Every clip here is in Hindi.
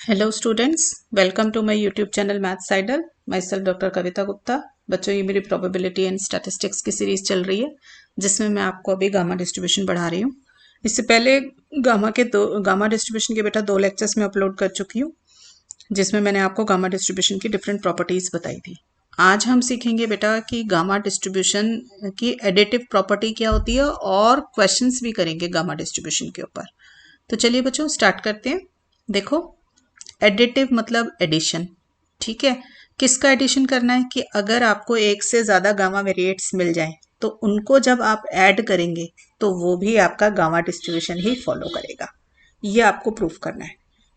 Hello students, welcome to my YouTube channel maths idol. Myself doctor Kavita Gupta. बच्चों, ये मेरी प्रोबेबिलिटी एंड स्टैटिस्टिक्स की सीरीज चल रही है जिसमें मैं आपको अभी गामा डिस्ट्रीब्यूशन पढ़ा रही हूँ। इससे पहले गामा डिस्ट्रीब्यूशन के बेटा 2 लेक्चर्स में अपलोड कर चुकी हूँ जिसमें मैंने आपको गामा डिस्ट्रीब्यूशन की डिफरेंट प्रॉपर्टीज बताई थी। आज हम सीखेंगे बेटा कि गामा डिस्ट्रीब्यूशन की एडिटिव प्रॉपर्टी क्या होती है और क्वेश्चंस भी करेंगे गामा डिस्ट्रीब्यूशन के ऊपर। तो चलिए बच्चों स्टार्ट करते हैं। देखो, एडिटिव मतलब एडिशन। ठीक है, किसका एडिशन करना है कि अगर आपको एक से ज्यादा गामा वेरिएट्स मिल जाएं तो उनको जब आप ऐड करेंगे तो वो भी आपका गामा डिस्ट्रीब्यूशन ही फॉलो करेगा। ये आपको प्रूफ करना है।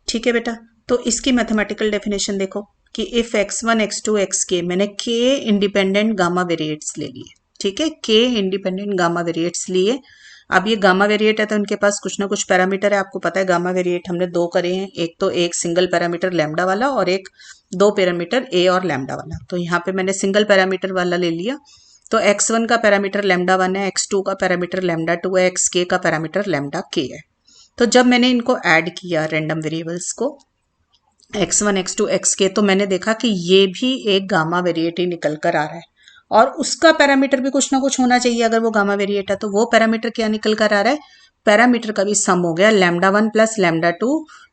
ठीक है बेटा, तो इसकी मैथमेटिकल डेफिनेशन देखो कि इफ x1 x2 xk, मैंने k इंडिपेंडेंट गामा वेरिएट्स ले लिए। ठीक है, k इंडिपेंडेंट गामा वेरिएट्स लिए। अब ये गामा वेरिएट है तो इनके पास कुछ ना कुछ पैरामीटर है। आपको पता है गामा वेरिएट हमने 2 करे हैं, एक सिंगल पैरामीटर लैम्डा वाला और एक 2 पैरामीटर ए और लैम्डा वाला। तो यहाँ पे मैंने सिंगल पैरामीटर वाला ले लिया। तो x1 का पैरामीटर लैम्डा 1 है, x2 का पैरामीटर लैम्डा 2 है, xk का पैरामीटर लैम्डा k है। तो जब मैंने इनको ऐड किया रैंडम वेरिएबल्स को x1 x2 xk, तो मैंने देखा कि ये भी एक गामा वेरिएट ही निकल कर आ रहा है और उसका पैरामीटर भी कुछ ना कुछ होना चाहिए। अगर वो गामा वेरिएट है तो वो पैरामीटर क्या निकल कर आ रहा है, पैरामीटर का भी सम हो गया lambda 1 plus lambda 2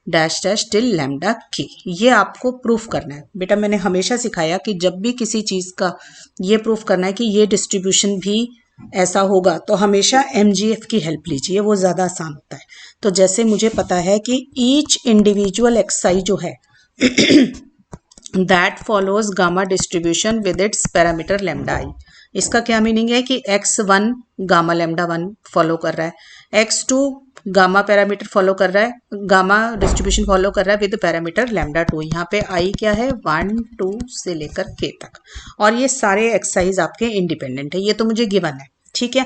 dash dash till lambda के। ये आपको प्रूफ करना है बेटा। मैंने हमेशा सिखाया कि जब भी किसी चीज का ये प्रूफ करना है कि ये डिस्ट्रीब्यूशन भी ऐसा होगा तो हमेशा MGF की हेल्प लीजिए, वो ज्यादा आसान होता है। तो जैसे मुझे पता है कि ईच इंडिविजुअल एक्साई जो है that follows gamma distribution with its parameter lambda i. इसका क्या मीनिंग है कि x1 गामा लैम्डा 1 फॉलो कर रहा है, x2 गामा पैरामीटर फॉलो कर रहा है, गामा डिस्ट्रीब्यूशन फॉलो कर रहा है विद पैरामीटर लैम्डा 2। यहाँ पे आई क्या है, 1 2 से लेकर k तक, और ये सारे एक्साइज आपके इंडिपेंडेंट है। ये तो मुझे गिवन है। ठीक है,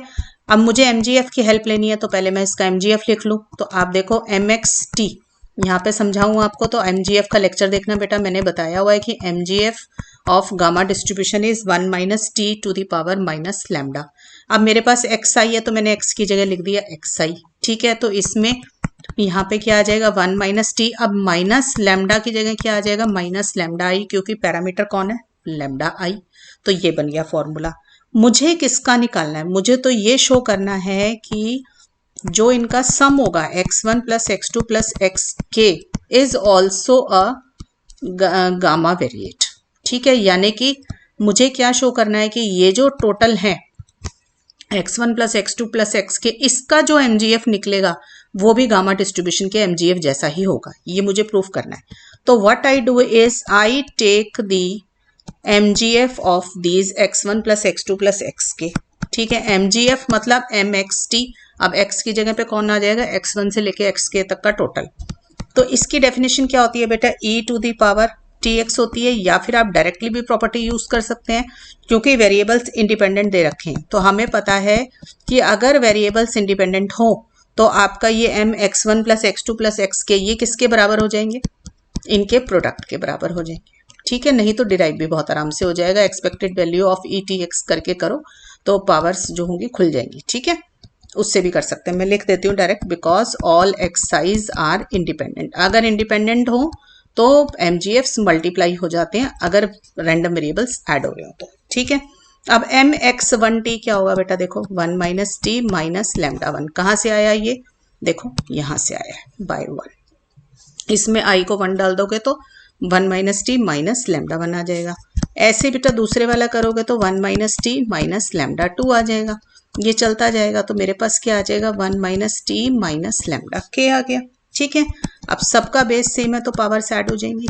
अब मुझे MGF की हेल्प लेनी है तो पहले मैं इसका MGF लिख लूँ। तो आप देखो MXT यहाँ पे समझाऊँ आपको तो MGF का लेक्चर देखना बेटा। मैंने बताया हुआ है कि MGF of gamma distribution is 1 minus T to the power minus lambda. अब मेरे पास xi है तो मैंने x की जगह लिख दिया xi। ठीक है, तो इसमें यहाँ पे क्या आ जाएगा 1 माइनस टी। अब माइनस लैम्डा की जगह क्या आ जाएगा, माइनस लैम्डा आई, क्योंकि पैरामीटर कौन है, लैम्डा आई। तो ये बन गया फॉर्मूला। मुझे किसका निकालना है, मुझे तो ये शो करना है कि जो इनका सम होगा x1 plus x2 plus xk is also a gamma variate. ठीक है, यानी कि मुझे क्या शो करना है कि ये जो टोटल है x1 plus x2 plus xk, इसका जो MGF निकलेगा वो भी गामा डिस्ट्रीब्यूशन के MGF जैसा ही होगा। ये मुझे प्रूफ करना है। तो what I do is I take the MGF of these x1 plus x2 plus xk। ठीक है, MGF मतलब MXT। अब x की जगह पे कौन आ जाएगा, x1 से लेके xk तक का टोटल। तो इसकी डेफिनेशन क्या होती है बेटा, e to the power tx होती है, या फिर आप डायरेक्टली भी प्रॉपर्टी यूज कर सकते हैं क्योंकि वेरिएबल्स इंडिपेंडेंट दे रखे हैं। तो हमें पता है कि अगर वेरिएबल्स इंडिपेंडेंट हो तो आपका ये m x1 plus x2 plus xk ये किसके बराबर हो जाएंगे, इनके प्रोडक्ट के बराबर हो जाएंगे। ठीक है, नहीं तो डिराइव भी बहुत आराम से हो जाएगा। एक्सपेक्टेड वैल्यू ऑफ ETX करके करो तो पावर्स जो होंगी खुल जाएंगी। ठीक है, उससे भी कर सकते हैं। मैं लिख देती हूँ direct, because all X i's are independent. अगर इंडिपेंडेंट हो तो MGFs मल्टीप्लाई हो जाते हैं अगर रैंडम वेरिएबल्स ऐड हो रहे हो तो। ठीक है, अब MX1T क्या होगा बेटा, देखो 1 माइनस टी माइनस लैम्डा 1। कहाँ से आया ये, देखो यहाँ से आया है बाय 1। इसमें आई को 1 डाल दोगे तो 1 माइनस टी माइनस लैम्डा 1 आ जाएगा। ऐसे बेटा दूसरे वाला करोगे तो 1 माइनस टी माइनस लैम्डा 2 आ जाएगा। ये चलता जाएगा तो मेरे पास क्या आ जाएगा, 1 माइनस टी माइनस लैम्डा के आ गया। ठीक है, अब सबका बेस सेम है तो पावर्स ऐड हो जाएंगी।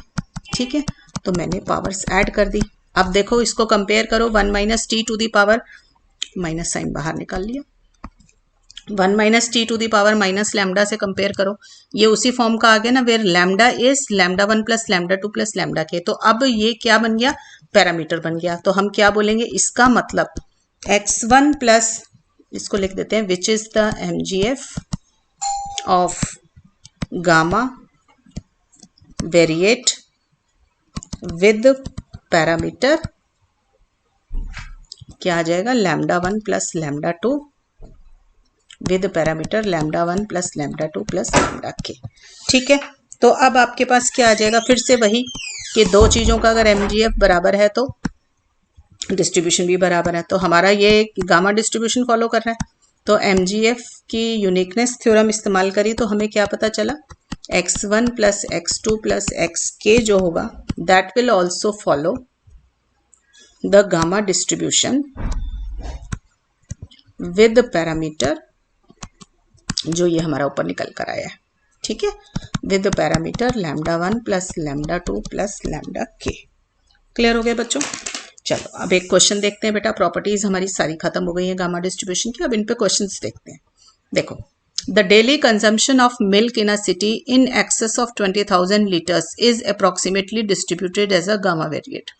ठीक है, तो मैंने पावर्स ऐड कर दी। अब देखो इसको कंपेयर करो, 1 minus T to the power, minus sign बाहर निकाल लिया, 1 minus T to the power minus lambda से कंपेयर करो, ये उसी फॉर्म का आ गया ना, where lambda is lambda 1 plus lambda 2 plus lambda K. तो अब ये क्या बन गया, पैरामीटर बन गया। तो हम क्या बोलेंगे, इसका मतलब x1 प्लस, इसको लिख देते हैं, which is the MGF of gamma variate with parameter, क्या आ जाएगा, lambda 1 plus lambda 2 with parameter lambda 1 plus lambda 2 plus lambda के। ठीक है, तो अब आपके पास क्या आ जाएगा, फिर से वही कि दो चीज़ों का अगर MGF बराबर है तो डिस्ट्रीब्यूशन भी बराबर है। तो हमारा ये गामा डिस्ट्रीब्यूशन फॉलो कर रहा है। तो MGF की यूनिकनेस थ्योरम इस्तेमाल करी तो हमें क्या पता चला, x1 plus x2 plus xk जो होगा that will also follow the gamma distribution with parameter जो ये हमारा ऊपर निकल कर आया है, ठीक है, with parameter λ1 plus λ2 plus λk। Clear हो गया बच्चों? चलो अब एक क्वेश्चन देखते हैं बेटा। प्रॉपर्टीज हमारी सारी खत्म हो गई है गामा डिस्ट्रीब्यूशन की, अब इन पे क्वेश्चंस देखते हैं। देखो, the daily consumption of milk in a city in excess of 20,000 litres is approximately distributed as a gamma variate.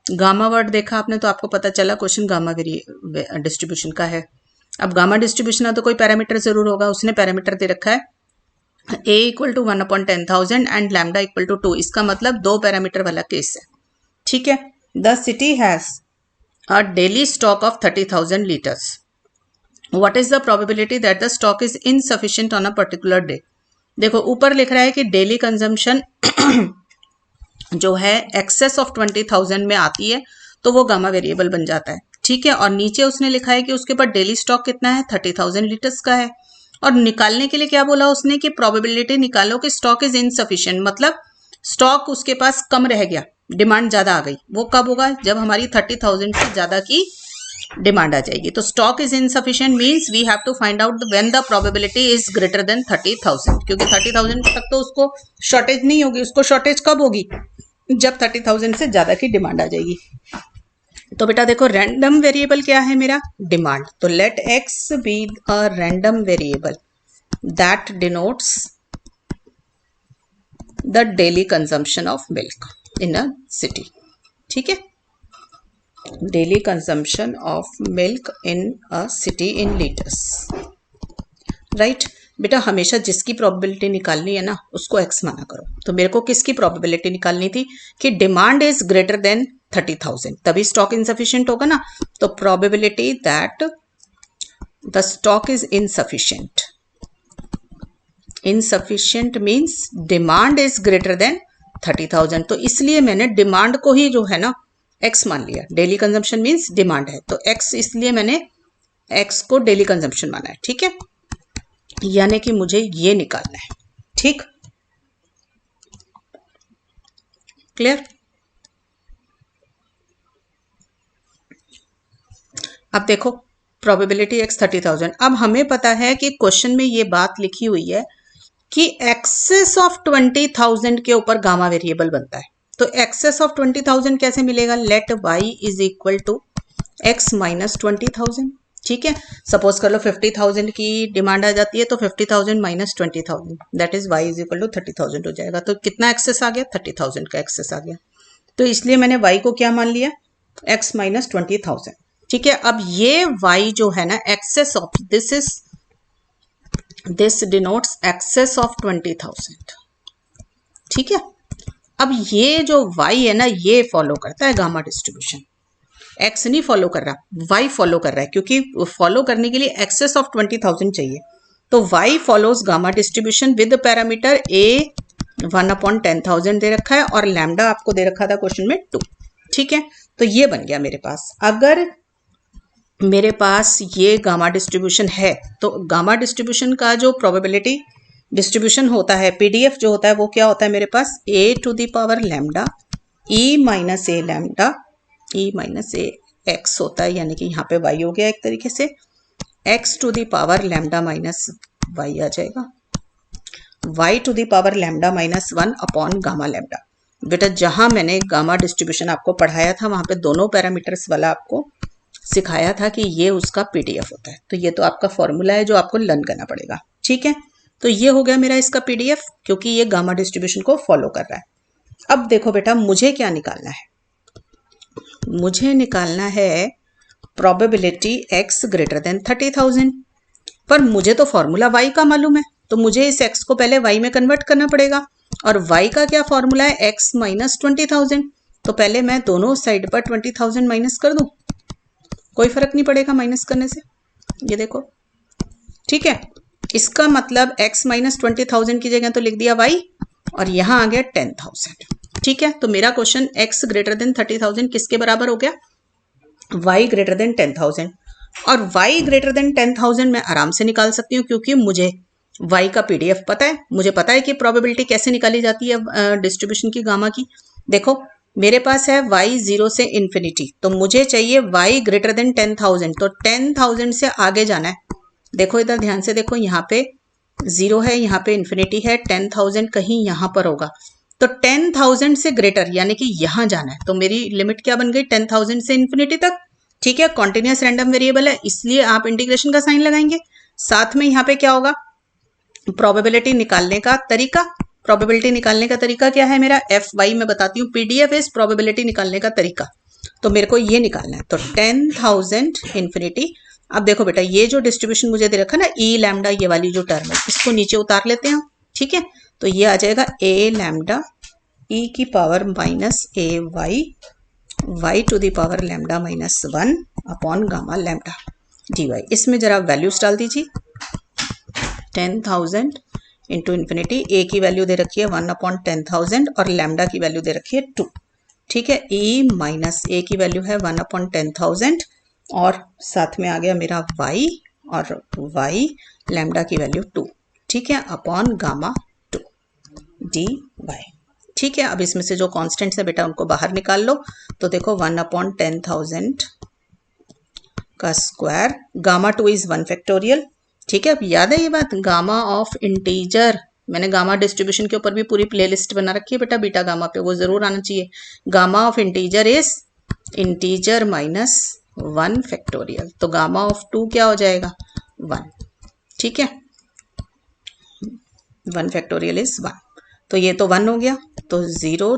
Gamma word देखा आपने तो आपको पता चला क्वेश्चन गामा डिस्ट्रीब्यूशन का है। अब गामा डिस्ट्रीब्यूशन है तो कोई पैरामीटर जरूर होगा, उसने पैरामीटर दे रखा है a equal to 1/10,000 and lambda equal to 2। इसका मतलब दो पैरामीटर वाला केस है, ठीक है। The city has a daily stock of 30,000 litres. What is the probability that the stock is insufficient on a particular day. देखो ऊपर लिख रहा है कि डेली कंजम्पशन जो है एक्सेस ऑफ 20,000 में आती है तो वो गामा वेरिएबल बन जाता है, ठीक है। और नीचे उसने लिखा है कि उसके पास डेली स्टॉक कितना है, 30,000 लीटर्स का है। और निकालने के लिए क्या बोला उसने कि प्रोबेबिलिटी निकालो कि स्टॉक इज इनसफिशिएंट, मतलब स्टॉक उसके पास कम रह गया, डिमांड ज्यादा आ गई। वो कब होगा, जब हमारी 30,000 से ज्यादा की डिमांड आ जाएगी। तो stock is insufficient means we have to find out when the probability is greater than 30,000, क्योंकि 30,000 तक तो उसको शॉर्टेज नहीं होगी। उसको शॉर्टेज कब होगी, जब 30,000 से ज्यादा की डिमांड आ जाएगी। तो बेटा देखो रैंडम वेरिएबल क्या है मेरा, डिमांड। तो let X be a random variable that denotes the daily consumption of milk in a city, ठीक है। Daily consumption of milk in a city in litres, right. बेटा हमेशा जिसकी प्रोबेबिलिटी निकालनी है ना उसको एक्स माना करो। तो मेरे को किसकी प्रोबेबिलिटी निकालनी थी कि डिमांड इज ग्रेटर देन 30,000, तभी स्टॉक इनसफिशिएंट होगा ना। तो probability that the stock is insufficient, insufficient means demand is greater than 30,000। तो इसलिए मैंने डिमांड को ही जो है ना एक्स मान लिया। डेली कंजम्पशन मींस डिमांड है तो एक्स, इसलिए मैंने एक्स को डेली कंजम्पशन माना है, ठीक है। यानी कि मुझे ये निकालना है, ठीक, क्लियर। अब देखो प्रोबेबिलिटी एक्स 30,000। अब हमें पता है कि क्वेश्चन में ये बात लिखी हुई है कि एक्सेस ऑफ 20,000 के ऊपर गामा वेरिएबल बनता है। तो एक्सेस ऑफ 20,000 कैसे मिलेगा, let Y is equal to X minus 20,000, ठीक है। सपोज कर लो 50,000 की डिमांड आ जाती है तो 50,000 minus 20,000 that is Y is equal to 30,000 हो जाएगा। तो कितना एक्सेस आ गया, 30,000 का एक्सेस आ गया। तो इसलिए मैंने वाई को क्या मान लिया, एक्स माइनस 20,000, ठीक है। अब ये वाई जो है ना excess of this denotes excess of 20,000, ठीक है। अब ये जो y है ना ये फॉलो करता है गामा डिस्ट्रीब्यूशन, x नहीं फॉलो कर रहा, y फॉलो कर रहा है, क्योंकि फॉलो करने के लिए एक्सेस ऑफ 20,000 चाहिए। तो y follows gamma distribution with parameter a 1/10,000 दे रखा है और लैम्डा आपको दे रखा था क्वेश्चन में 2, ठीक है। तो ये बन गया मेरे पास। अगर मेरे पास ये गामा डिस्ट्रीब्यूशन है तो गामा डिस्ट्रीब्यूशन का जो प्रोबेबिलिटी डिस्ट्रीब्यूशन होता है, पीडीएफ जो होता है वो क्या होता है मेरे पास, a to the power lambda e minus A lambda e minus A X होता है, यानी कि यहाँ पे y हो गया एक तरीके से, x to the power lambda minus y आ जाएगा, y to the power lambda minus 1 upon gamma lambda. बेटा जहां मैंने गामा डिस्ट्रीब्यूशन आपको पढ़ाया था वहां पे दोनों पैरामीटर्स वाला आपको सिखाया था कि ये उसका पीडीएफ होता है। तो ये तो आपका फॉर्मूला है जो आपको लर्न करना पड़ेगा, ठीक है। तो ये हो गया मेरा इसका पीडीएफ, क्योंकि ये गामा डिस्ट्रीब्यूशन को फॉलो कर रहा है। अब देखो बेटा मुझे क्या निकालना है, मुझे निकालना है प्रोबेबिलिटी x ग्रेटर देन 30,000। पर मुझे तो फॉर्मूला y का मालूम है, तो मुझे इस x को पहले y में कन्वर्ट करना पड़ेगा। और y का क्या फॉर्मूला है, x माइनस 20,000। तो पहले मैं दोनों साइड पर 20,000 माइनस कर दूं, कोई फर्क नहीं पड़ेगा माइनस करने से, ये देखो, ठीक है। इसका मतलब x माइनस 20,000 की जगह तो लिख दिया y और यहाँ आ गया 10,000। ठीक है, तो मेरा क्वेश्चन x ग्रेटर देन 30,000 किसके बराबर हो गया? y greater than 10,000। और y ग्रेटर देन 10,000 मैं आराम से निकाल सकती हूँ क्योंकि मुझे y का पीडीएफ पता है, मुझे पता है कि प्रोबेबिलिटी कैसे निकाली जाती है डिस्ट्रीब्यूशन की गामा की। देखो मेरे पास है y 0 से इन्फिनिटी, तो मुझे चाहिए y ग्रेटर देन 10,000, तो 10,000 से आगे जाना है। देखो इधर ध्यान से देखो, यहाँ पे 0 है, यहाँ पे इन्फिनिटी है, 10,000 कहीं यहाँ पर होगा, तो 10,000 से ग्रेटर यानी कि यहाँ जाना है। तो मेरी लिमिट क्या बन गई? 10,000 से इन्फिनिटी तक। ठीक है, कॉन्टिन्यूस रैंडम वेरिएबल है इसलिए आप इंटीग्रेशन का साइन लगाएंगे। साथ में यहाँ पे क्या होगा? प्रोबेबिलिटी निकालने का तरीका। प्रोबेबिलिटी निकालने का तरीका क्या है मेरा? FY मैं बताती हूँ, पीडीएफ इज प्रोबेबिलिटी निकालने का तरीका। तो मेरे को ये निकालना है, तो 10,000 इन्फिनिटी। अब देखो बेटा, ये जो डिस्ट्रीब्यूशन मुझे दे रखा है ना, ई लैम्डा, ये वाली जो टर्म है, इसको नीचे उतार लेते हैं। ठीक है, तो ये आ जाएगा ए लैम्डा ई की power minus A Y Y to the power lambda minus 1 upon gamma lambda D Y. इसमें जरा वैल्यूज डाल दीजिए। 10,000 इंटू इन्फिनिटी, ए की वैल्यू दे रखी है 1 अपॉन 10,000 और लैम्डा की वैल्यू दे रखी है 2। ठीक है, ई माइनस ए की वैल्यू है 1 अपॉन 10,000 और साथ में आ गया मेरा y और y लैम्डा की वैल्यू 2। ठीक है, अपॉन गामा 2 डी वाई। ठीक है, अब इसमें से जो कॉन्स्टेंट्स है बेटा उनको बाहर निकाल लो। तो देखो 1 अपॉन 10,000 का स्क्वायर, गामा 2 इज 1 फैक्टोरियल। ठीक है, अब याद है ये बात, गामा ऑफ इंटीजर, मैंने गामा डिस्ट्रीब्यूशन के ऊपर भी पूरी प्लेलिस्ट बना रखी है बेटा बीटा गामा पे, वो जरूर आना चाहिए। Gamma of integer is integer minus 1 factorial, तो गामा ऑफ 2 क्या हो जाएगा? 1। ठीक है, 1 फैक्टोरियल इज 1, तो ये तो 1 हो गया। तो 0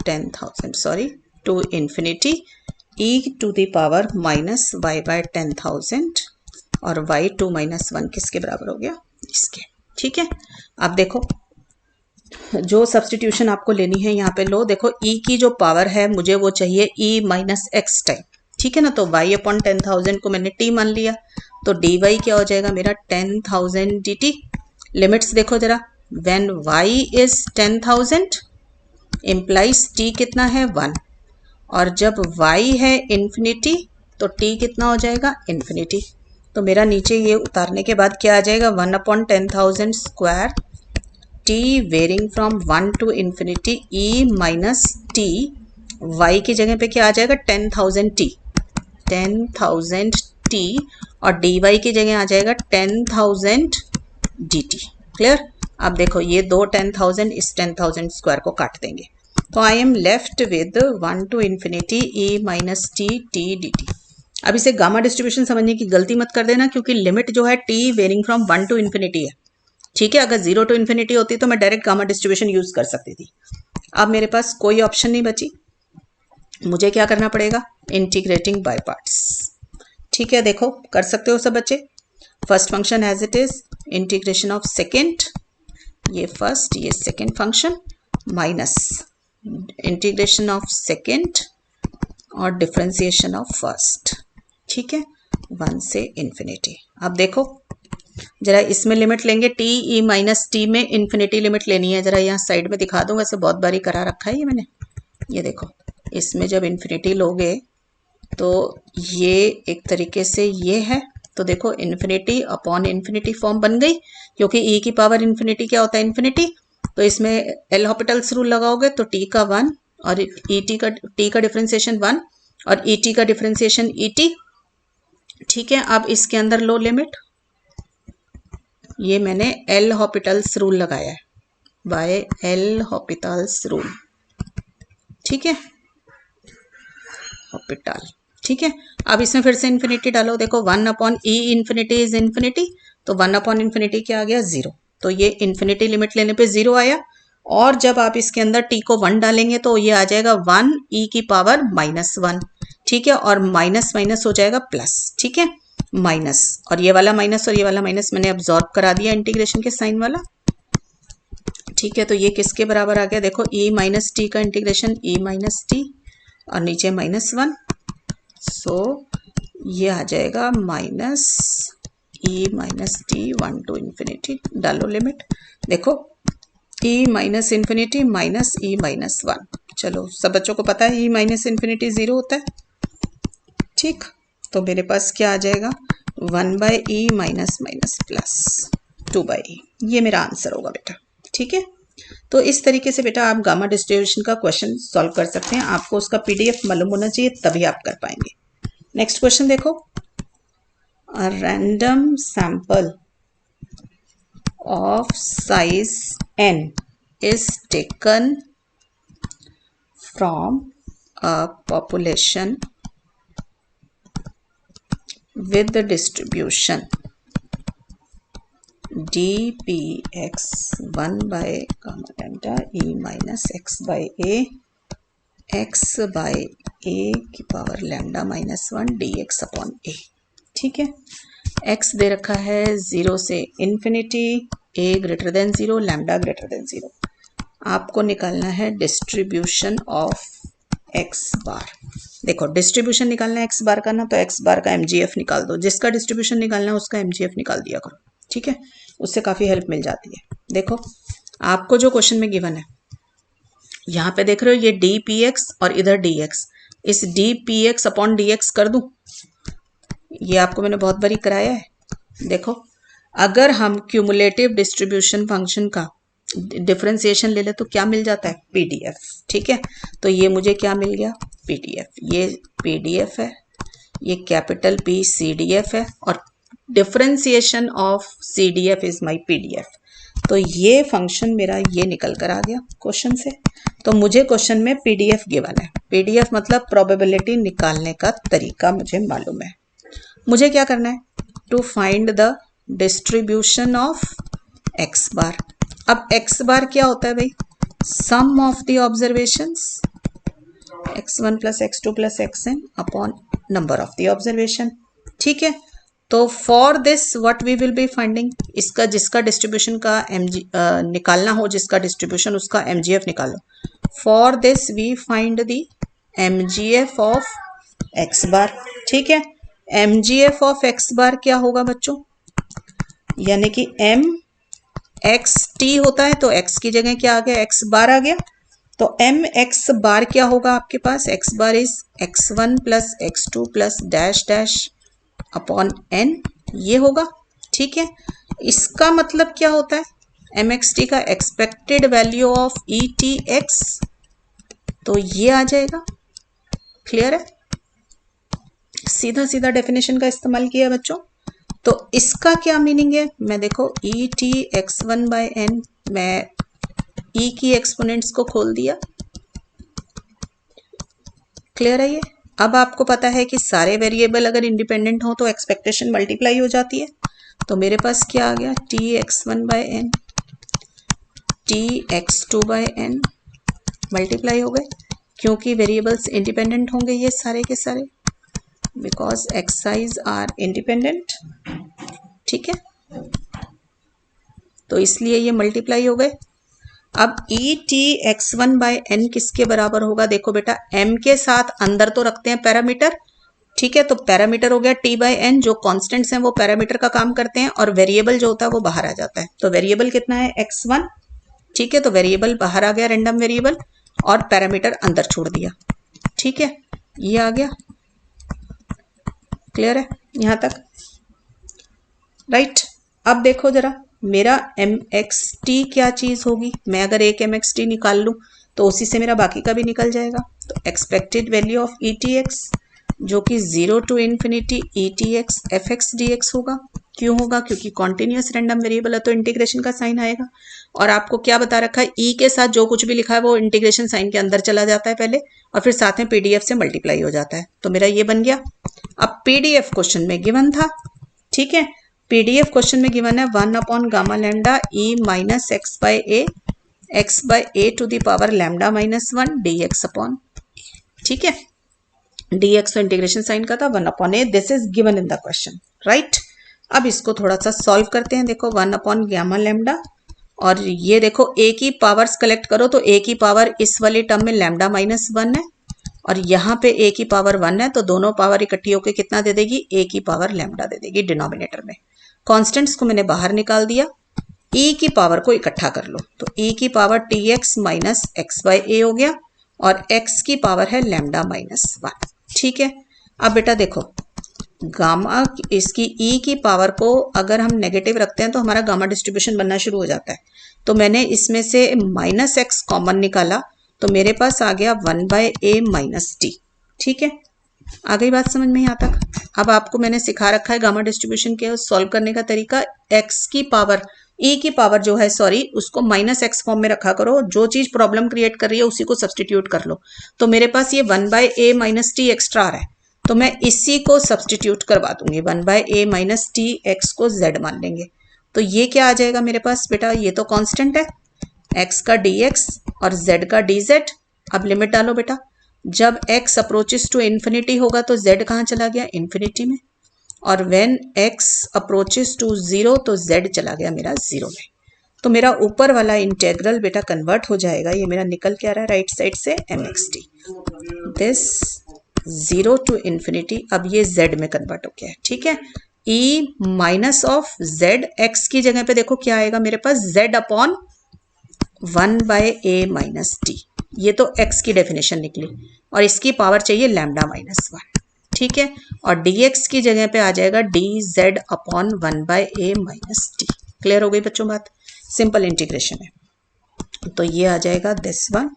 10,000 sorry to infinity E to the power minus Y by 10,000 और y 2 माइनस 1 किसके बराबर हो गया? इसके। ठीक है, अब देखो जो सब्सटीट्यूशन आपको लेनी है यहाँ पे लो। देखो e की जो पावर है मुझे वो चाहिए e माइनस एक्स टाइम। ठीक है ना, तो y अपॉन 10,000 को मैंने t मान लिया, तो dy क्या हो जाएगा मेरा? 10,000 dt। लिमिट्स देखो जरा, when y is 10,000 implies t कितना है? 1, और जब y है इन्फिनिटी तो t कितना हो जाएगा? इन्फिनिटी। तो मेरा नीचे ये उतारने के बाद क्या आ जाएगा? 1 upon 10,000 square t varying from 1 to infinity e minus t, y की जगह पे क्या आ जाएगा? 10,000 t, 10,000 t और dy की जगह आ जाएगा 10,000 dt। क्लियर? अब देखो ये दो 10,000 इस 10,000 स्क्वायर को काट देंगे, तो I am left with 1 to infinity e minus T T D T. अब इसे गामा डिस्ट्रीब्यूशन समझने की गलती मत कर देना, क्योंकि लिमिट जो है t varying from 1 to infinity है। ठीक है, अगर 0 टू इन्फिनिटी होती तो मैं डायरेक्ट गामा डिस्ट्रीब्यूशन यूज कर सकती थी। अब मेरे पास कोई ऑप्शन नहीं बची, मुझे क्या करना पड़ेगा? Integrating by parts. ठीक है, देखो कर सकते हो सब बच्चे। First function as it is, integration of second, ये फर्स्ट ये second function, minus integration of second और डिफरेंशिएशन ऑफ फर्स्ट। ठीक है, 1 से इन्फिनिटी। अब देखो जरा इसमें लिमिट लेंगे, टी ई माइनस टी में इन्फिनिटी लिमिट लेनी है। जरा यहाँ साइड में दिखा दूँ, वैसे बहुत बारी करा रखा है ये मैंने। ये देखो, इसमें जब इन्फिनिटी लोगे तो ये एक तरीके से ये है, तो देखो इन्फिनिटी अपॉन इन्फिनिटी फॉर्म बन गई, क्योंकि ई की पावर इन्फिनिटी क्या होता है? इन्फिनिटी। तो इसमें एल हॉपिटल्स रूल लगाओगे तो टी का 1 और ई टी का डिफरेंशिएशन 1 और ई टी का डिफरेंशिएशन ई टी। ठीक है, अब इसके अंदर लो लिमिट, ये मैंने एल हॉपिटल्स रूल लगाया है, बाय एल हॉपिटल्स रूल। ठीक है, हॉपिटल। ठीक है, अब इसमें फिर से इन्फिनिटी डालो। देखो 1 upon E infinity is infinity, तो 1 अपॉन इन्फिनिटी क्या आ गया? 0। तो ये इन्फिनिटी लिमिट लेने पे 0 आया, और जब आप इसके अंदर t को 1 डालेंगे तो ये आ जाएगा 1 e की पावर माइनस 1। ठीक है, और माइनस माइनस हो जाएगा प्लस। ठीक है, माइनस और ये वाला माइनस और ये वाला माइनस मैंने अब्जॉर्ब करा दिया इंटीग्रेशन के साइन वाला। ठीक है, तो ये किसके बराबर आ गया? देखो e माइनस टी का इंटीग्रेशन e माइनस टी और नीचे माइनस 1, सो ये आ जाएगा minus e minus T 1 to infinity. डालो लिमिट, देखो E minus infinity minus E minus 1। चलो सब बच्चों को पता है ई माइनस इन्फिनिटी 0 होता है, ठीक। तो मेरे पास क्या आ जाएगा 1 by e minus minus plus 2 by e, ये मेरा आंसर होगा बेटा, ठीक है। तो इस तरीके से बेटा आप गामा डिस्ट्रीब्यूशन का क्वेश्चन सॉल्व कर सकते हैं। आपको उसका पीडीएफ मालूम होना चाहिए तभी आप कर पाएंगे। नेक्स्ट क्वेश्चन देखो, a random sample of size n is taken from a population with the distribution dpx 1 by gamma lambda e minus x by a x by a की power lambda minus 1 dx upon a, ठीक है। x दे रखा है 0 से infinity, a greater than 0, lambda greater than 0। आपको निकालना है डिस्ट्रीब्यूशन ऑफ x बार। देखो डिस्ट्रीब्यूशन निकालना है x बार का ना, तो x बार का mgf निकाल दो, जिसका डिस्ट्रीब्यूशन निकालना है उसका mgf निकाल दिया करो, ठीक है। उससे काफ़ी हेल्प मिल जाती है। देखो आपको जो क्वेश्चन में गिवन है, यहाँ पे देख रहे हो ये dpx और इधर dx, इस dpx अपॉन dx कर दूं, ये आपको मैंने बहुत बारी कराया है। देखो अगर हम क्यूमुलेटिव डिस्ट्रीब्यूशन फंक्शन का डिफरेंशिएशन ले ले तो क्या मिल जाता है पीडीएफ, ठीक है। तो ये मुझे क्या मिल गया पीडीएफ, ये पीडीएफ है, ये कैपिटल पी सीडीएफ है और differentiation of CDF is my PDF. तो ये फंक्शन मेरा ये निकल कर आ गया क्वेश्चन से। तो मुझे क्वेश्चन में पीडीएफ गिवन है, पीडीएफ मतलब प्रोबेबिलिटी निकालने का तरीका मुझे मालूम है। मुझे क्या करना है to find the distribution of x bar. अब एक्स बार क्या होता है भाई, sum of the observations x1 plus x2 plus xn upon number of the observation, ठीक है। तो for this what we will be finding, इसका जिसका डिस्ट्रीब्यूशन का निकालना हो, जिसका डिस्ट्रीब्यूशन उसका mgf निकालो। For this we find the mgf of x bar, ठीक है। mgf ऑफ एक्स बार क्या होगा बच्चों, यानी कि m x t होता है तो x की जगह क्या आ गया x बार आ गया। तो m x बार क्या होगा आपके पास, x bar is x1 plus x2 plus dash dash upon n, ये होगा, ठीक है। इसका मतलब क्या होता है m x t का expected value of e t x, तो ये आ जाएगा। क्लियर है, सीधा सीधा डेफिनेशन का इस्तेमाल किया बच्चों। तो इसका क्या मीनिंग है, मैं देखो E T X one by N, मैं ई की एक्सपोनेंट्स को खोल दिया। क्लियर है ये। अब आपको पता है कि सारे वेरिएबल अगर इंडिपेंडेंट हो तो एक्सपेक्टेशन मल्टीप्लाई हो जाती है। तो मेरे पास क्या आ गया T X one by N T X two by N multiply हो गए, क्योंकि वेरिएबल्स इंडिपेंडेंट होंगे ये सारे के सारे, बिकॉज एक्साइज आर इंडिपेंडेंट, ठीक है। तो इसलिए ये मल्टीप्लाई हो गए। अब E T X one by N किसके बराबर होगा, देखो बेटा m के साथ अंदर तो रखते हैं पैरामीटर, ठीक है। तो पैरामीटर हो गया t बाई एन, जो कॉन्स्टेंट्स हैं वो पैरामीटर का काम करते हैं और वेरिएबल जो होता है वो बाहर आ जाता है। तो वेरिएबल कितना है x1, ठीक है। तो वेरिएबल बाहर आ गया रैंडम वेरिएबल और पैरामीटर अंदर छोड़ दिया, ठीक है। ये आ गया, क्लियर है यहां तक, राइट। अब देखो जरा मेरा एम एक्स टी क्या चीज होगी, मैं अगर एक एम एक्स टी निकाल लूं तो उसी से मेरा बाकी का भी निकल जाएगा। तो expected value of E T X जो कि 0 to infinity E T X F X D X होगा। क्यों होगा, क्योंकि कॉन्टिन्यूस रैंडम वेरिएबल है तो इंटीग्रेशन का साइन आएगा। और आपको क्या बता रखा है, ई के साथ जो कुछ भी लिखा है वो इंटीग्रेशन साइन के अंदर चला जाता है पहले और फिर साथ में पीडीएफ से मल्टीप्लाई हो जाता है। तो मेरा ये बन गया। अब पीडीएफ क्वेश्चन में गिवन था, ठीक है। पीडीएफ क्वेश्चन में गिवन है 1 upon gamma lambda E minus x by A to the power lambda minus 1 D X upon, ठीक है। डी एक्स तो इंटीग्रेशन साइन का था, 1 upon A, this is given in the question, right. अब इसको थोड़ा सा सॉल्व करते हैं। देखो 1 अपॉन गामा लैम्डा और ये देखो ए की पावर्स कलेक्ट करो तो ए की पावर इस वाली टर्म में लैम्डा माइनस 1 है और यहाँ पे ए की पावर 1 है, तो दोनों पावर इकट्ठी होकर कितना दे देगी, ए की पावर लैम्डा दे देगी डिनोमिनेटर में। कॉन्स्टेंट्स को मैंने बाहर निकाल दिया, ई की पावर को इकट्ठा कर लो, तो ई की power t x minus x by a हो गया और एक्स की पावर है लैम्डा माइनस 1। ठीक है, अब बेटा देखो गामा इसकी ई की पावर को अगर हम नेगेटिव रखते हैं तो हमारा गामा डिस्ट्रीब्यूशन बनना शुरू हो जाता है। तो मैंने इसमें से माइनस एक्स कॉमन निकाला तो मेरे पास आ गया 1 बाय ए माइनस टी। ठीक है, आ गई बात समझ में यहाँ तक। अब आपको मैंने सिखा रखा है गामा डिस्ट्रीब्यूशन के सॉल्व करने का तरीका। एक्स की पावर ई की पावर जो है सॉरी उसको माइनस एक्स फॉर्म में रखा करो, जो चीज प्रॉब्लम क्रिएट कर रही है उसी को सब्सटीट्यूट कर लो। तो मेरे पास ये 1 by A minus T extra आ रहा है तो मैं इसी को सब्सटीट्यूट करवा दूंगी। 1 by A minus T x को जेड मान लेंगे तो ये क्या आ जाएगा मेरे पास बेटा, ये तो कांस्टेंट है x का dx और z का dz। अब लिमिट डालो बेटा, जब x अप्रोचेस टू इन्फिनिटी होगा तो z कहाँ चला गया, इन्फिनिटी में, और व्हेन x अप्रोचेस टू 0 तो z चला गया मेरा 0 में। तो मेरा ऊपर वाला इंटेग्रल बेटा कन्वर्ट हो जाएगा, ये मेरा निकल के आ रहा है राइट साइड से mxt, दिस 0 टू इन्फिनिटी, अब ये z में कन्वर्ट हो गया है। ठीक है, e minus of z, x की जगह पे देखो क्या आएगा मेरे पास, z upon 1 by A minus T, ये तो x की डेफिनेशन निकली और इसकी पावर चाहिए लैम्डा माइनस 1। ठीक है, और dx की जगह पे आ जाएगा dz upon 1 by A minus T. Clear हो गई बच्चों बात, सिंपल इंटीग्रेशन है। तो ये आ जाएगा दिस वन।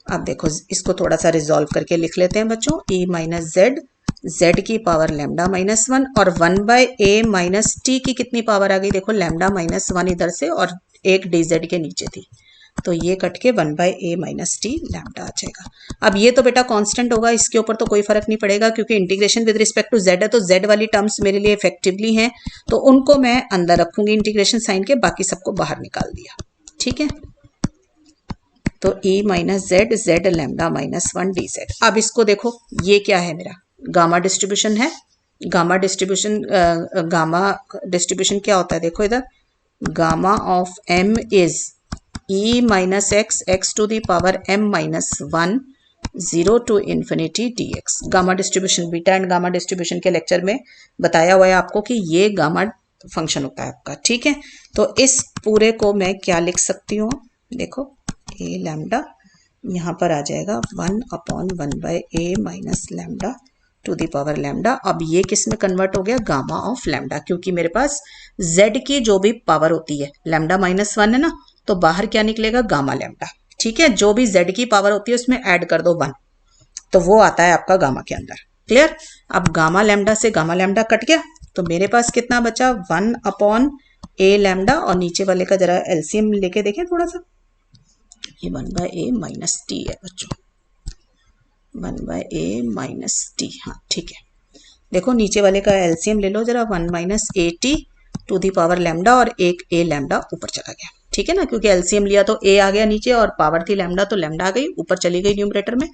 अब देखो इसको थोड़ा सा रिजॉल्व करके लिख लेते हैं बच्चों, e माइनस जेड, z की पावर लैम्डा माइनस 1 और 1 बाय ए माइनस टी की कितनी पावर आ गई, देखो लैम्डा माइनस 1 इधर से और एक dz के नीचे थी तो ये कट के 1 by A minus T lambda आ जाएगा। अब ये तो बेटा कांस्टेंट होगा, इसके ऊपर तो कोई फर्क नहीं पड़ेगा क्योंकि integration with respect to z है तो z वाली टर्म्स मेरे लिए इफेक्टिवली हैं तो उनको मैं अंदर रखूंगी इंटीग्रेशन साइन के, बाकी सबको बाहर निकाल दिया। ठीक है, तो e minus Z, Z lambda minus 1 D Z. अब इसको देखो ये क्या है, मेरा गामा डिस्ट्रीब्यूशन है। गामा डिस्ट्रीब्यूशन क्या होता है, देखो इधर gamma of m is e minus X, X to the power m minus 1, 0 to infinity dx। Gamma distribution, beta and gamma distribution के लेक्चर में बताया हुआ है आपको कि ये गामा फंक्शन होता है आपका। ठीक है, तो इस पूरे को मैं क्या लिख सकती हूँ, देखो ए लैम्डा यहाँ पर आ जाएगा 1 upon 1 by A minus lambda to the power lambda. अब ये किस में कन्वर्ट हो गया, गामा ऑफ लैम्डा, क्योंकि मेरे पास z की जो भी पावर होती है लैम्डा माइनस 1 है ना, तो बाहर क्या निकलेगा, गामा लैम्डा। ठीक है, जो भी z की पावर होती है उसमें ऐड कर दो 1 तो वो आता है आपका गामा के अंदर। क्लियर, अब गामा लैम्डा से गामा लैम्डा कट गया तो मेरे पास कितना बचा, 1 अपॉन ए लैम्डा और नीचे वाले का जरा एलसीएम लेके देखें थोड़ा सा, ये 1 बाय ए माइनस टी है बच्चों, 1 बाय ए माइनस टी। हाँ ठीक है, देखो नीचे वाले का एलसीएम ले लो जरा, 1 minus A T to the power lambda और एक ए लैम्डा ऊपर चला गया। ठीक है ना, क्योंकि एलसीएम लिया तो ए आ गया नीचे और पावर थी लैम्डा तो लैम्डा आ गई ऊपर चली गई न्यूमरेटर में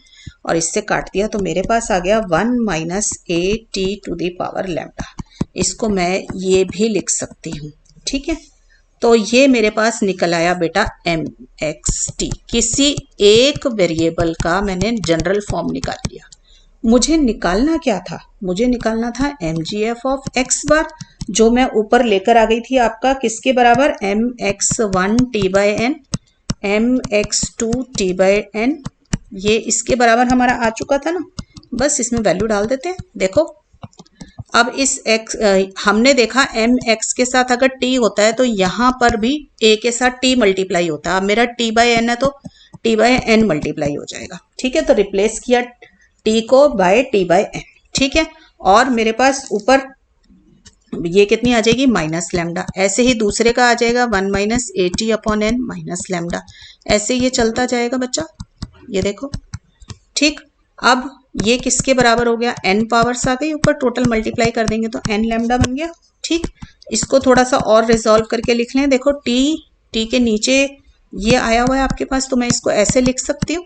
और इससे काट दिया तो मेरे पास आ गया 1 minus A T to the power lambda. इसको मैं ये भी लिख सकती हूँ। ठीक है, तो ये मेरे पास निकल आया बेटा एम एक्स टी, किसी एक वेरिएबल का मैंने जनरल फॉर्म निकाल लिया। मुझे निकालना क्या था, मुझे निकालना था M G F of x bar, जो मैं ऊपर लेकर आ गई थी आपका किसके बराबर, M X 1 T by N, M X 2 T by N, ये इसके बराबर हमारा आ चुका था ना। बस इसमें वैल्यू डाल देते हैं। देखो अब इस x हमने देखा एम एक्स के साथ अगर t होता है तो यहाँ पर भी a के साथ t मल्टीप्लाई होता है। अब मेरा t बाई एन है तो t बाई एन मल्टीप्लाई हो जाएगा। ठीक है, तो रिप्लेस किया t को बाय t बाई एन। ठीक है, और मेरे पास ऊपर ये कितनी आ जाएगी, माइनस लैम्डा। ऐसे ही दूसरे का आ जाएगा 1 minus A T upon N minus lambda. ऐसे ये चलता जाएगा बच्चा, ये देखो। ठीक, अब ये किसके बराबर हो गया, n पावर्स आ गई, ऊपर टोटल मल्टीप्लाई कर देंगे तो n लैम्डा बन गया। ठीक, इसको थोड़ा सा और रिजॉल्व करके लिख लें। देखो t के नीचे ये आया हुआ है आपके पास तो मैं इसको ऐसे लिख सकती हूँ।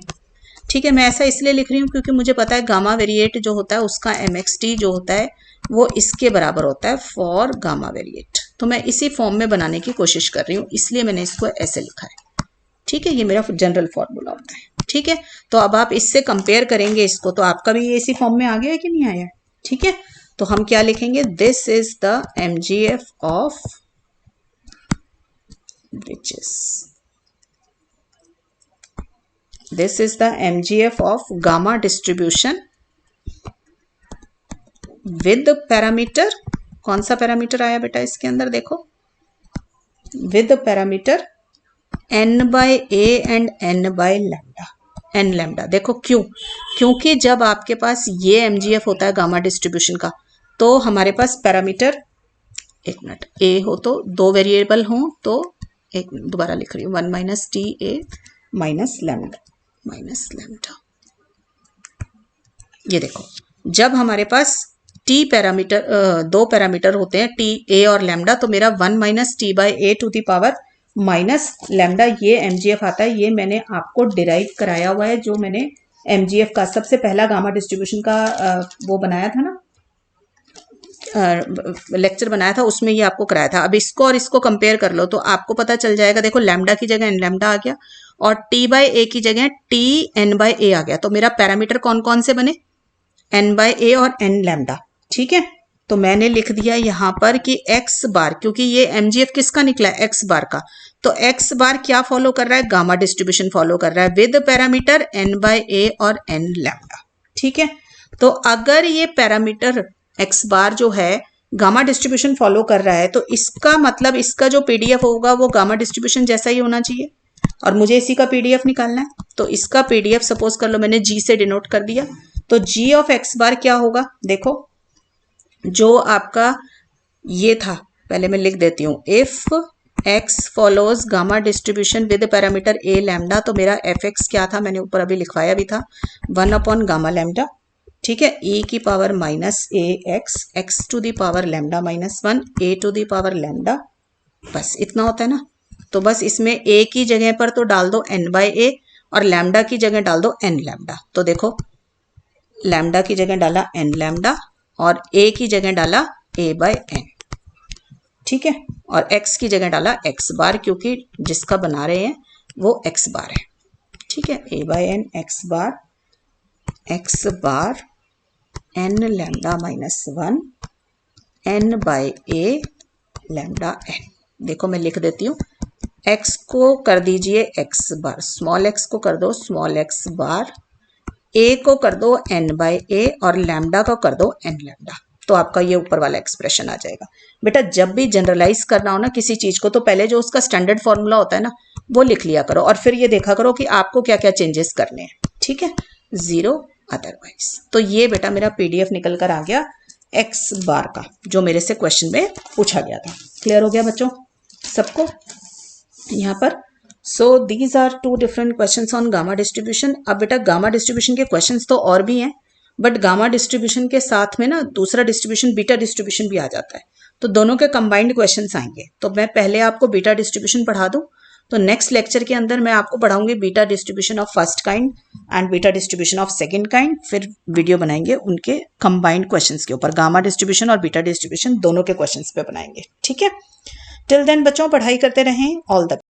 ठीक है, मैं ऐसा इसलिए लिख रही हूँ क्योंकि मुझे पता है गामा वेरिएट जो होता है उसका mxt जो होता है वो इसके बराबर होता है फॉर गामा वेरिएट। तो मैं इसी फॉर्म में बनाने की कोशिश कर रही हूँ, इसलिए मैंने इसको ऐसे लिखा है। ठीक है, ये मेरा जनरल फॉर्मूला होता है। ठीक है, तो अब आप इससे कंपेयर करेंगे इसको तो आपका भी ये इसी फॉर्म में आ गया है कि नहीं आया। ठीक है, तो हम क्या लिखेंगे, this is the MGF of bridges. This is the MGF of gamma distribution with parameter. कौन सा पैरामीटर आया बेटा इसके अंदर देखो, with parameter n by a and n by lambda, n lambda. देखो क्यों, क्योंकि जब आपके पास ये MGF होता है गामा डिस्ट्रीब्यूशन का, तो हमारे पास पैरामीटर, एक मिनट, a हो तो दो वेरिएबल हो तो, एक मिनट दोबारा लिख रही हूँ, 1 minus T A minus lambda. ये देखो जब हमारे पास t पैरामीटर, दो पैरामीटर होते हैं t a और लैम्डा, तो मेरा 1 minus T by A to the power minus lambda ये MGF आता है. ये मैंने आपको डिराइव कराया हुआ है, जो मैंने MGF का सबसे पहला गामा डिस्ट्रीब्यूशन का वो बनाया था ना, लेक्चर बनाया था, उसमें ये आपको कराया था. अब इसको और इसको कंपेयर कर लो तो आपको पता चल जाएगा. देखो लैम्डा की जगह n लैम्डा आ गया और t बाई ए की जगह t n बाई ए आ गया. तो मेरा पैरामीटर कौन कौन से बने, n बाई ए और n लैम्डा. ठीक है, तो मैंने लिख दिया यहाँ पर कि x बार, क्योंकि ये MGF किसका निकला है, x बार का, तो x बार क्या फॉलो कर रहा है, गामा डिस्ट्रीब्यूशन फॉलो कर रहा है विद पैरामीटर n बाई ए और n लैम्डा. ठीक है, तो अगर ये पैरामीटर x बार जो है गामा डिस्ट्रीब्यूशन फॉलो कर रहा है, तो इसका मतलब इसका जो PDF होगा वो गामा डिस्ट्रीब्यूशन जैसा ही होना चाहिए, और मुझे इसी का PDF निकालना है. तो इसका PDF सपोज कर लो मैंने G से डिनोट कर दिया, तो G ऑफ x बार क्या होगा, देखो जो आपका ये था, पहले मैं लिख देती हूँ, if x follows gamma distribution with parameter a lambda, तो मेरा fx क्या था, मैंने ऊपर अभी लिखवाया भी था, 1 अपॉन गामा लैम्डा. ठीक है, e की power minus A x to the power lambda minus 1 a to the power lambda. बस इतना होता है ना. तो बस इसमें a की जगह पर तो डाल दो n बाई ए और लैम्डा की जगह डाल दो n लैम्डा. तो देखो लैम्डा की जगह डाला n लैम्डा और a की जगह डाला a बाई n. ठीक है, और x की जगह डाला x बार, क्योंकि जिसका बना रहे हैं वो x बार है. ठीक है, a by n x bar n lambda minus 1 n by a lambda n. देखो मैं लिख देती हूँ, x को कर दीजिए x बार, स्मॉल x को कर दो स्मॉल x बार, a को कर दो n बाई a और लैम्डा को कर दो n लैम्डा. तो आपका ये ऊपर वाला एक्सप्रेशन आ जाएगा. बेटा जब भी जनरलाइज करना हो ना किसी चीज को, तो पहले जो उसका स्टैंडर्ड फॉर्मूला होता है ना वो लिख लिया करो, और फिर ये देखा करो कि आपको क्या क्या चेंजेस करने हैं. ठीक है, 0 अदरवाइज. तो ये बेटा मेरा PDF निकल कर आ गया x बार का, जो मेरे से क्वेश्चन में पूछा गया था. क्लियर हो गया बच्चों सबको यहाँ पर. So these are 2 different questions on gamma distribution. अब बेटा गामा डिस्ट्रीब्यूशन के क्वेश्चंस तो और भी हैं, बट गामा डिस्ट्रीब्यूशन के साथ में ना दूसरा डिस्ट्रीब्यूशन बीटा डिस्ट्रीब्यूशन भी आ जाता है, तो दोनों के कंबाइंड क्वेश्चंस आएंगे. तो मैं पहले आपको बीटा डिस्ट्रीब्यूशन पढ़ा दूं, तो नेक्स्ट लेक्चर के अंदर मैं आपको पढ़ाऊंगी beta distribution of first kind and beta distribution of second kind. फिर वीडियो बनाएंगे उनके कंबाइंड क्वेश्चंस के ऊपर, गामा डिस्ट्रीब्यूशन और बीटा डिस्ट्रीब्यूशन दोनों के क्वेश्चंस पे बनाएंगे. ठीक है, टिल देन बच्चों पढ़ाई करते रहें. All the